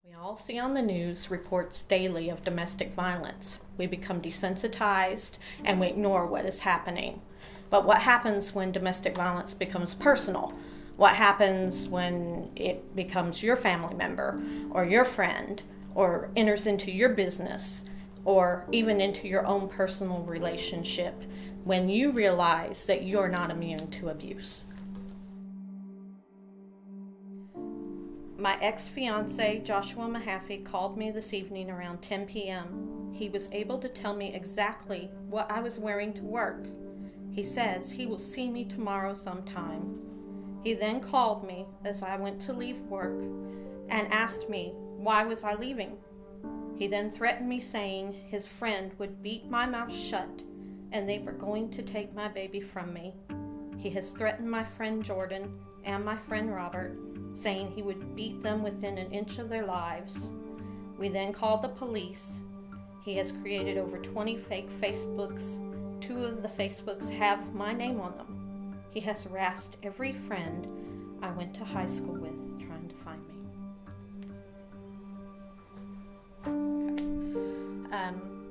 We all see on the news reports daily of domestic violence. We become desensitized and we ignore what is happening. But what happens when domestic violence becomes personal? What happens when it becomes your family member or your friend or enters into your business or even into your own personal relationship when you realize that you're not immune to abuse? My ex-fiance, Joshua Mahaffey, called me this evening around 10 p.m. He was able to tell me exactly what I was wearing to work. He says he will see me tomorrow sometime. He then called me as I went to leave work and asked me why was I leaving. He then threatened me, saying his friend would beat my mouth shut and they were going to take my baby from me. He has threatened my friend Jordan and my friend Robert, saying he would beat them within an inch of their lives. We then called the police. He has created over 20 fake Facebooks. 2 of the Facebooks have my name on them. He has harassed every friend I went to high school with trying to find me.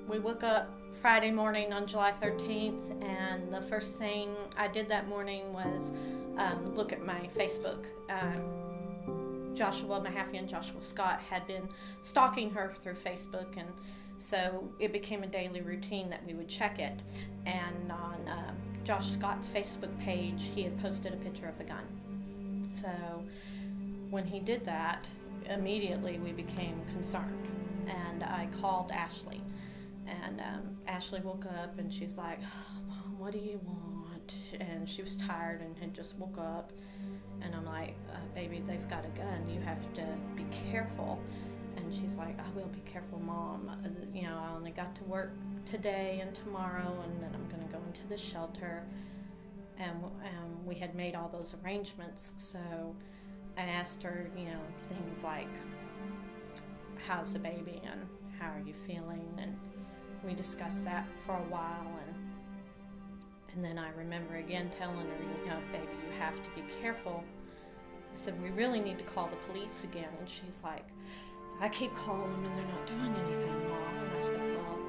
We woke up Friday morning on July 13th, and the first thing I did that morning was look at my Facebook. Joshua Mahaffey and Joshua Scott had been stalking her through Facebook, and so it became a daily routine that we would check it. And on Josh Scott's Facebook page, he had posted a picture of a gun. So when he did that, immediately we became concerned, and I called Ashley. And Ashley woke up and she's like, "Oh, Mom, what do you want?" And she was tired and had just woke up. And I'm like, "Baby, they've got a gun. You have to be careful." And she's like, "I will be careful, Mom. You know, I only got to work today and tomorrow, and then I'm going to go into the shelter." And we had made all those arrangements. So I asked her, you know, things like, "How's the baby and how are you feeling?" And we discussed that for a while, and then I remember again telling her, "You know, baby, you have to be careful." I said, "We really need to call the police again." And she's like, "I keep calling them and they're not doing anything, Mom." And I said, "Well,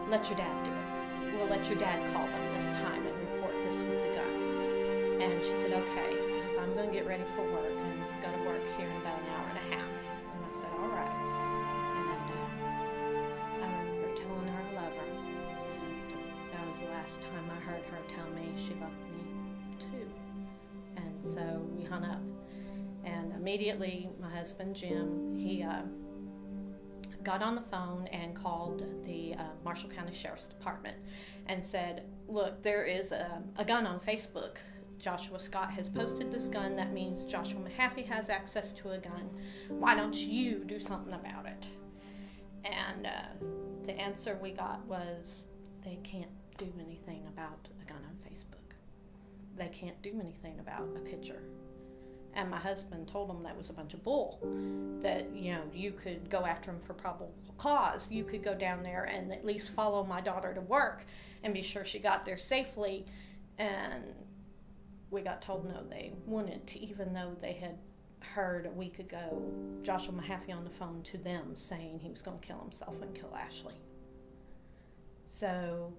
let your dad do it. We'll let your dad call them this time and report this with the gun." And she said, "Okay, because I'm going to get ready for work and go to work here in about an hour and a half." And I said, "All right." Last time I heard her tell me she loved me too. And so we hung up, and immediately my husband Jim, he got on the phone and called the Marshall County Sheriff's Department and said, "Look, there is a gun on Facebook. Joshua Scott has posted this gun. That means Joshua Mahaffey has access to a gun. Why don't you do something about it?" And the answer we got was, they can't do anything about a gun on Facebook. They can't do anything about a picture. And my husband told them that was a bunch of bull, that, you know, you could go after him for probable cause. You could go down there and at least follow my daughter to work and be sure she got there safely. And we got told no, they wouldn't, even though they had heard a week ago Joshua Mahaffey on the phone to them saying he was going to kill himself and kill Ashley. So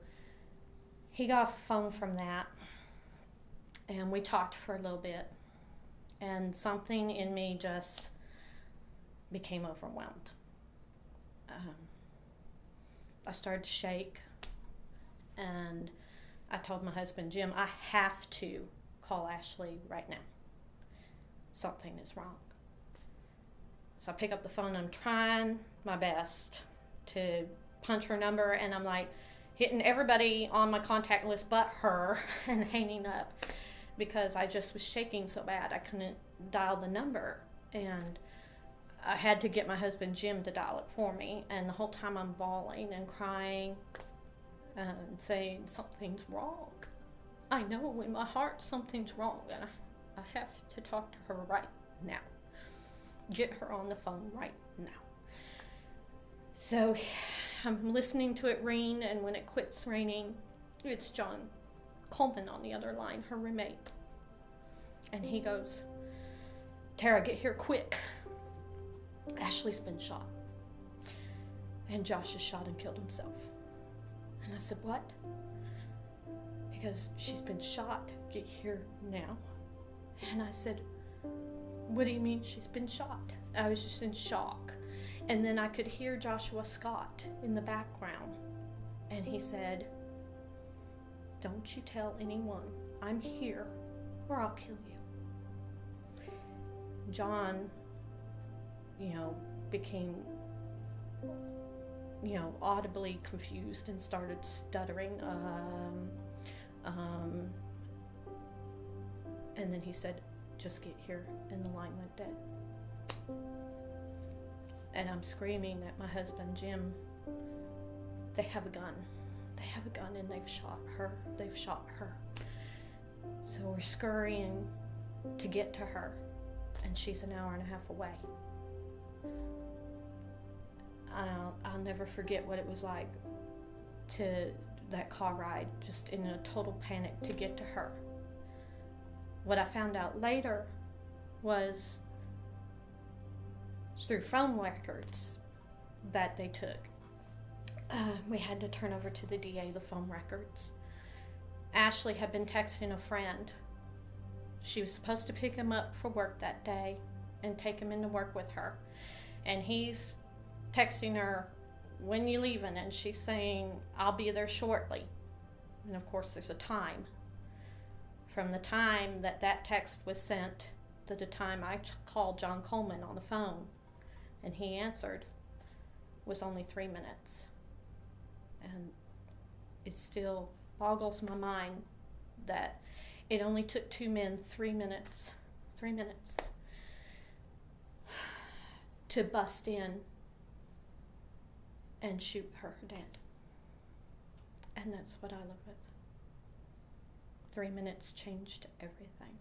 he got a phone from that, and we talked for a little bit, and something in me just became overwhelmed. I started to shake, and I told my husband, "Jim, I have to call Ashley right now. Something is wrong." So I pick up the phone, and I'm trying my best to punch her number, and I'm like hitting everybody on my contact list but her and hanging up because I just was shaking so bad I couldn't dial the number. And I had to get my husband Jim to dial it for me, and the whole time I'm bawling and crying and saying, "Something's wrong. I know in my heart something's wrong, and I have to talk to her right now. Get her on the phone right now." So I'm listening to it ring, and when it quits ringing, it's John Coleman on the other line, her roommate. And he goes, "Tara, get here quick." Ashley's been shot. And Josh is shot and killed himself. And I said, what? He goes, she's been shot. Get here now. And I said, what do you mean she's been shot? I was just in shock. And then I could hear Joshua Scott in the background. And he said, don't you tell anyone I'm here or I'll kill you. John, became, audibly confused and started stuttering. And then he said, just get here. And the line went dead. And I'm screaming at my husband, Jim, they have a gun. They have a gun and they've shot her. They've shot her. So we're scurrying to get to her. And she's an hour and a half away. I'll never forget what it was like to that car ride, just in a total panic to get to her. What I found out later was through phone records that they took. We had to turn over to the DA the phone records. Ashley had been texting a friend. She was supposed to pick him up for work that day and take him into work with her. And he's texting her, when you leaving? And she's saying, I'll be there shortly. And of course there's a time. From the time that text was sent to the time I called John Coleman on the phone and he answered was only 3 minutes. And it still boggles my mind that it only took 2 men 3 minutes to bust in and shoot her dead. And that's what I live with. 3 minutes changed everything.